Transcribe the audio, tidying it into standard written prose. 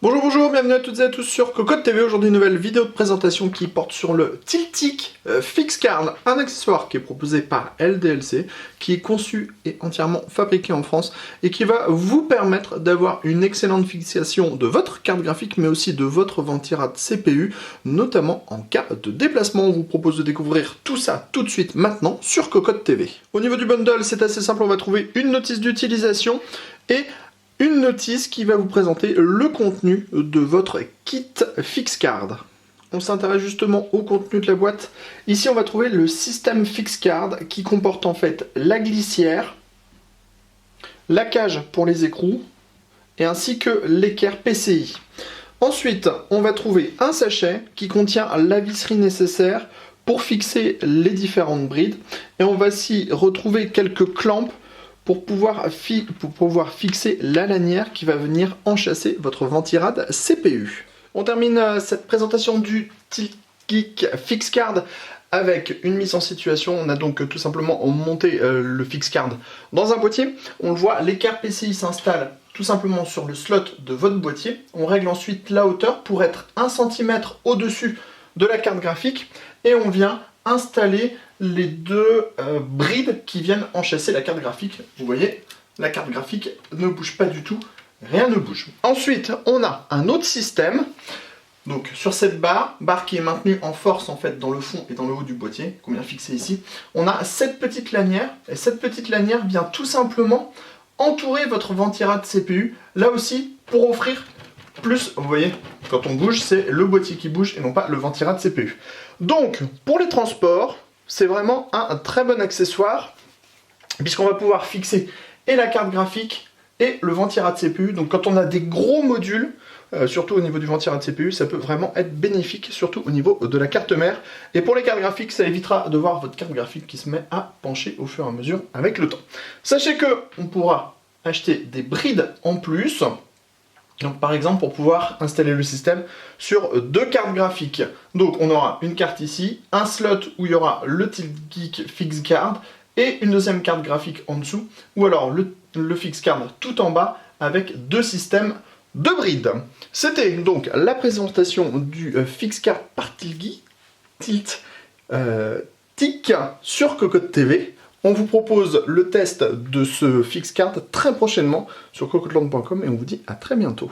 Bonjour, bonjour, bienvenue à toutes et à tous sur Cocotte TV. Aujourd'hui, une nouvelle vidéo de présentation qui porte sur le Tiltic FixCard, un accessoire qui est proposé par LDLC, qui est conçu et entièrement fabriqué en France et qui va vous permettre d'avoir une excellente fixation de votre carte graphique, mais aussi de votre ventirad CPU, notamment en cas de déplacement. On vous propose de découvrir tout ça tout de suite maintenant sur Cocotte TV. Au niveau du bundle, c'est assez simple, on va trouver une notice d'utilisation et une notice qui va vous présenter le contenu de votre kit FixCard. On s'intéresse justement au contenu de la boîte. Ici, on va trouver le système FixCard qui comporte en fait la glissière, la cage pour les écrous et ainsi que l'équerre PCI. Ensuite, on va trouver un sachet qui contient la visserie nécessaire pour fixer les différentes brides et on va s'y retrouver quelques clamps pour pouvoir fixer la lanière qui va venir enchâsser votre ventirad CPU. On termine cette présentation du Tiltic FixCard avec une mise en situation. On a donc tout simplement monté le FixCard dans un boîtier. On le voit, l'équerre PCI s'installe tout simplement sur le slot de votre boîtier. On règle ensuite la hauteur pour être 1 cm au-dessus de la carte graphique et on vient installer les deux brides qui viennent enchâsser la carte graphique. Vous voyez, la carte graphique ne bouge pas du tout, rien ne bouge. Ensuite, on a un autre système. Donc sur cette barre qui est maintenue en force en fait dans le fond et dans le haut du boîtier, qu'on vient fixer ici, on a cette petite lanière, et cette petite lanière vient tout simplement entourer votre ventirad CPU, là aussi pour offrir plus, vous voyez, quand on bouge, c'est le boîtier qui bouge et non pas le ventirad CPU. Donc, pour les transports, c'est vraiment un très bon accessoire, puisqu'on va pouvoir fixer et la carte graphique et le ventirad CPU. Donc quand on a des gros modules, surtout au niveau du ventirad CPU, ça peut vraiment être bénéfique, surtout au niveau de la carte mère. Et pour les cartes graphiques, ça évitera de voir votre carte graphique qui se met à pencher au fur et à mesure avec le temps. Sachez que on pourra acheter des brides en plus. Donc par exemple pour pouvoir installer le système sur deux cartes graphiques. Donc on aura une carte ici, un slot où il y aura le Tiltic FixCard et une deuxième carte graphique en dessous, ou alors le FixCard tout en bas avec deux systèmes de brides. C'était donc la présentation du FixCard par Tiltic sur Cocotte TV. On vous propose le test de ce FixCard très prochainement sur cocotteland.com et on vous dit à très bientôt.